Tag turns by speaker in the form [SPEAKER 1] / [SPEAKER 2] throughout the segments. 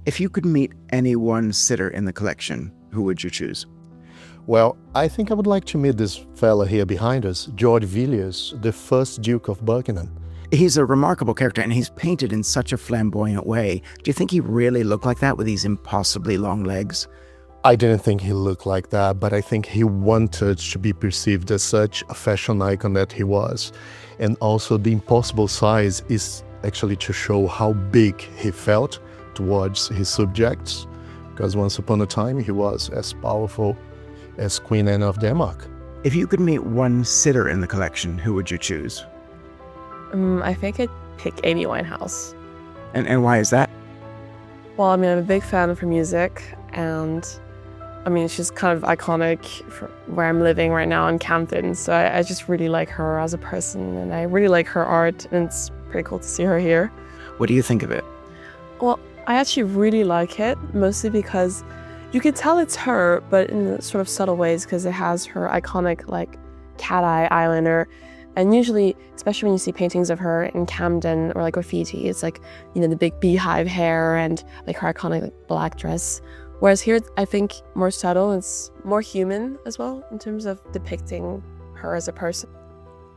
[SPEAKER 1] If you could meet any one sitter in the collection, who would you choose?
[SPEAKER 2] Well, I think I would like to meet this fella here behind us, George Villiers, the first Duke of Buckingham.
[SPEAKER 1] He's a remarkable character, and he's painted in such a flamboyant way. Do you think he really looked like that with these impossibly long legs?
[SPEAKER 2] I didn't think he looked like that, but I think he wanted to be perceived as such a fashion icon that he was. And also the impossible size is actually to show how big he felt towards his subjects, because once upon a time he was as powerful as Queen Anne of Denmark.
[SPEAKER 1] If you could meet one sitter in the collection, who would you choose?
[SPEAKER 3] I think I'd pick Amy Winehouse.
[SPEAKER 1] And why is that?
[SPEAKER 3] Well, I mean, I'm a big fan of her music, and I mean, she's kind of iconic for where I'm living right now in Camden. So I just really like her as a person, and I really like her art, and it's pretty cool to see her here.
[SPEAKER 1] What do you think of it?
[SPEAKER 3] Well, I actually really like it, mostly because you can tell it's her, but in sort of subtle ways, because it has her iconic, like, cat eye eyeliner. And usually, especially when you see paintings of her in Camden or like graffiti, it's like, you know, the big beehive hair and like her iconic like, black dress. Whereas here, I think more subtle, it's more human as well in terms of depicting her as a person.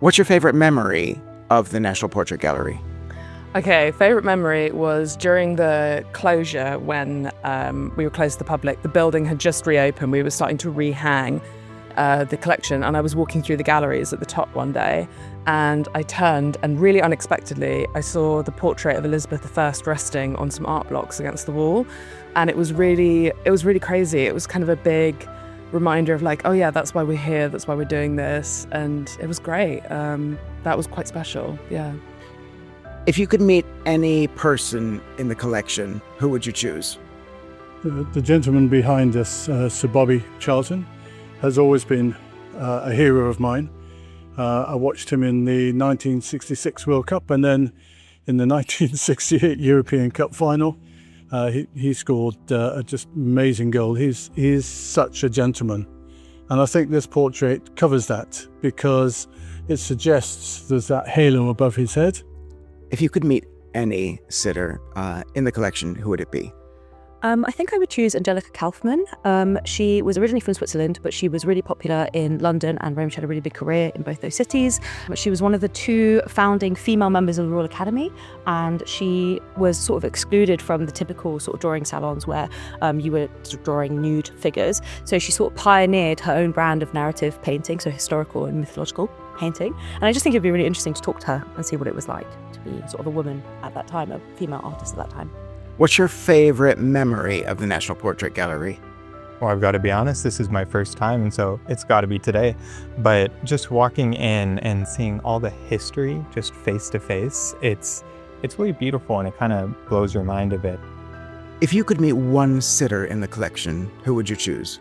[SPEAKER 1] What's your favorite memory of the National Portrait Gallery?
[SPEAKER 4] Okay, favourite memory was during the closure when we were closed to the public. The building had just reopened. We were starting to rehang the collection, and I was walking through the galleries at the top one day, and I turned, and really unexpectedly I saw the portrait of Elizabeth I resting on some art blocks against the wall, and it was really crazy. It was kind of a big reminder of like, oh yeah, that's why we're here, that's why we're doing this, and it was great. That was quite special, yeah.
[SPEAKER 1] If you could meet any person in the collection, who would you choose?
[SPEAKER 5] The gentleman behind us, Sir Bobby Charlton, has always been a hero of mine. I watched him in the 1966 World Cup, and then in the 1968 European Cup final. He scored a just amazing goal. He's such a gentleman. And I think this portrait covers that because it suggests there's that halo above his head.
[SPEAKER 1] If you could meet any sitter in the collection, who would it be?
[SPEAKER 6] I think I would choose Angelica Kaufmann. She was originally from Switzerland, but she was really popular in London and Rome. She had a really big career in both those cities. She was one of the two founding female members of the Royal Academy, and she was sort of excluded from the typical sort of drawing salons where you were sort of drawing nude figures. So she sort of pioneered her own brand of narrative painting, so historical and mythological painting. And I just think it'd be really interesting to talk to her and see what it was like to be sort of a woman at that time, a female artist at that time.
[SPEAKER 1] What's your favorite memory of the National Portrait Gallery?
[SPEAKER 7] Well, I've got to be honest, this is my first time, and so it's got to be today. But just walking in and seeing all the history just face to face, it's really beautiful, and it kind of blows your mind a bit.
[SPEAKER 1] If you could meet one sitter in the collection, who would you choose?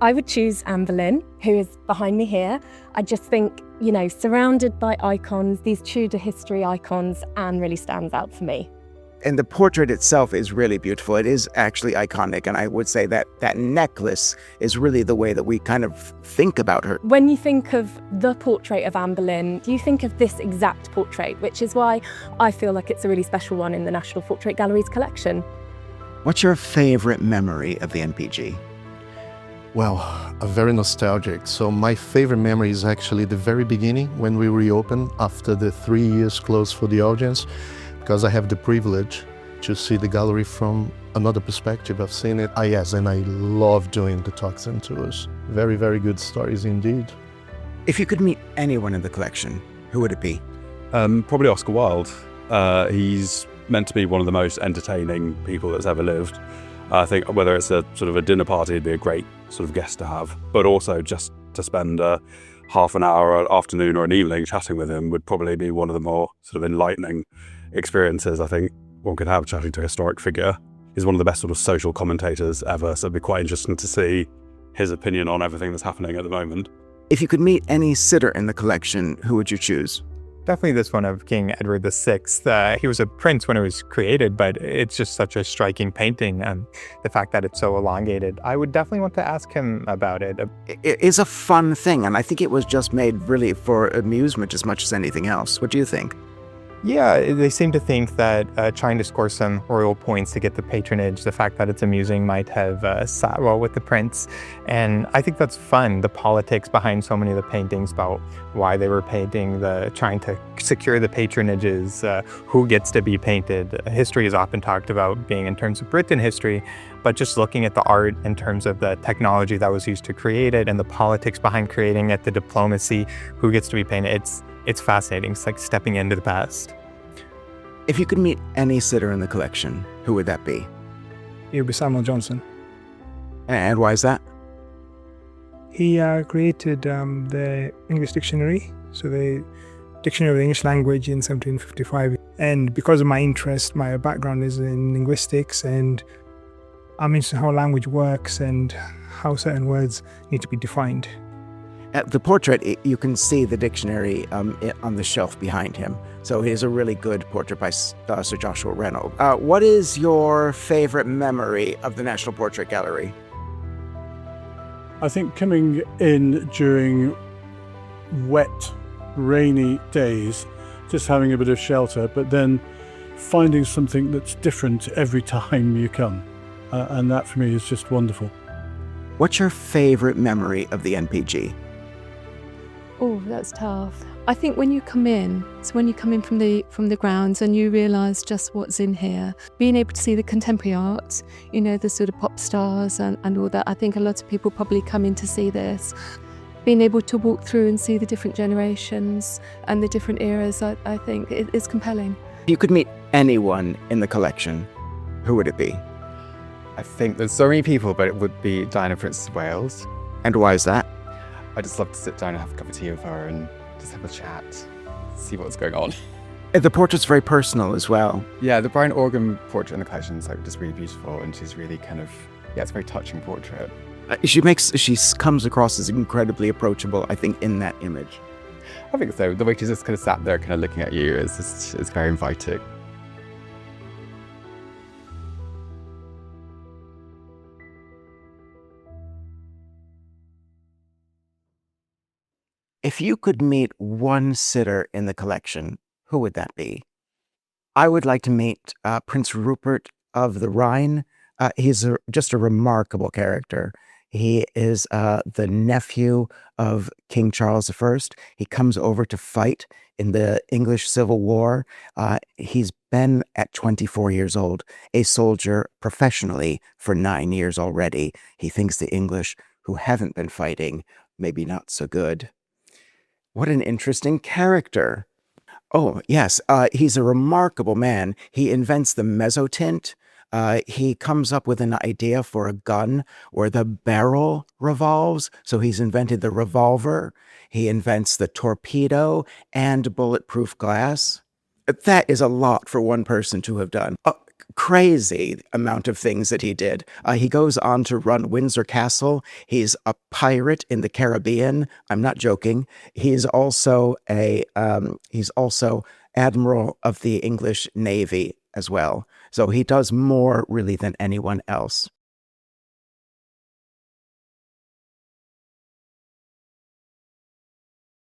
[SPEAKER 8] I would choose Anne Boleyn, who is behind me here. I just think, you know, surrounded by icons, these Tudor history icons, Anne really stands out for me.
[SPEAKER 1] And the portrait itself is really beautiful. It is actually iconic, and I would say that that necklace is really the way that we kind of think about her.
[SPEAKER 8] When you think of the portrait of Anne Boleyn, do you think of this exact portrait, which is why I feel like it's a really special one in the National Portrait Gallery's collection.
[SPEAKER 1] What's your favorite memory of the NPG?
[SPEAKER 2] Well, a very nostalgic. So my favorite memory is actually the very beginning when we reopened after the 3 years closed for the audience, because I have the privilege to see the gallery from another perspective. I've seen it, yes, and I love doing the talks and tours. Very, very good stories indeed.
[SPEAKER 1] If you could meet anyone in the collection, who would it be?
[SPEAKER 9] Probably Oscar Wilde. He's meant to be one of the most entertaining people that's ever lived. I think whether it's a sort of a dinner party, it'd be a great sort of guest to have, but also just to spend half an hour, an afternoon or an evening chatting with him would probably be one of the more sort of enlightening experiences I think one could have chatting to a historic figure. He's one of the best sort of social commentators ever, so it'd be quite interesting to see his opinion on everything that's happening at the moment.
[SPEAKER 1] If you could meet any sitter in the collection, who would you choose?
[SPEAKER 7] Definitely this one of King Edward VI. He was a prince when it was created, but it's just such a striking painting, and the fact that it's so elongated. I would definitely want to ask him about it.
[SPEAKER 1] It is a fun thing, and I think it was just made really for amusement as much as anything else. What do you think?
[SPEAKER 7] Yeah, they seem to think that trying to score some royal points to get the patronage, the fact that it's amusing, might have sat well with the prince. And I think that's fun, the politics behind so many of the paintings, about why they were painting, trying to secure the patronages, who gets to be painted. History is often talked about being in terms of Britain history, but just looking at the art in terms of the technology that was used to create it and the politics behind creating it, the diplomacy, who gets to be painted, it's fascinating. It's like stepping into the past.
[SPEAKER 1] If you could meet any sitter in the collection, who would that be?
[SPEAKER 10] It would be Samuel Johnson.
[SPEAKER 1] And why is that?
[SPEAKER 10] He created the English dictionary, so the Dictionary of the English Language in 1755. And because of my interest, my background is in linguistics, and I'm interested in how language works and how certain words need to be defined.
[SPEAKER 1] At the portrait, you can see the dictionary on the shelf behind him. So it is a really good portrait by Sir Joshua Reynolds. What is your favorite memory of the National Portrait Gallery?
[SPEAKER 5] I think coming in during wet, rainy days, just having a bit of shelter, but then finding something that's different every time you come. And that for me is just wonderful.
[SPEAKER 1] What's your favorite memory of the NPG?
[SPEAKER 11] Oh, that's tough. I think when you come in, so when you come in from the grounds and you realise just what's in here, being able to see the contemporary art, you know, the sort of pop stars and all that. I think a lot of people probably come in to see this. Being able to walk through and see the different generations and the different eras, I think is compelling.
[SPEAKER 1] If you could meet anyone in the collection, who would it be?
[SPEAKER 12] I think there's so many people, but it would be Diana, Princess of Wales.
[SPEAKER 1] And why is that?
[SPEAKER 12] I just love to sit down and have a cup of tea with her and just have a chat, see what's going on.
[SPEAKER 1] The portrait's very personal as well.
[SPEAKER 12] Yeah, the Brian Organ portrait in the collection is like just really beautiful, and she's really kind of, yeah, it's a very touching portrait.
[SPEAKER 1] She comes across as incredibly approachable, I think, in that image.
[SPEAKER 12] I think so. The way she's just kind of sat there kind of looking at you is very inviting.
[SPEAKER 1] If you could meet one sitter in the collection, who would that be? I would like to meet Prince Rupert of the Rhine. He's just a remarkable character. He is the nephew of King Charles I. He comes over to fight in the English Civil War. He's been, at 24 years old, a soldier professionally for 9 years already. He thinks the English who haven't been fighting maybe not so good. What an interesting character. Oh, yes, he's a remarkable man. He invents the mezzotint. He comes up with an idea for a gun where the barrel revolves. So he's invented the revolver. He invents the torpedo and bulletproof glass. That is a lot for one person to have done. A crazy amount of things that he did. He goes on to run Windsor Castle. He's a pirate in the Caribbean. I'm not joking. He's also Admiral of the English Navy as well. So he does more really than anyone else.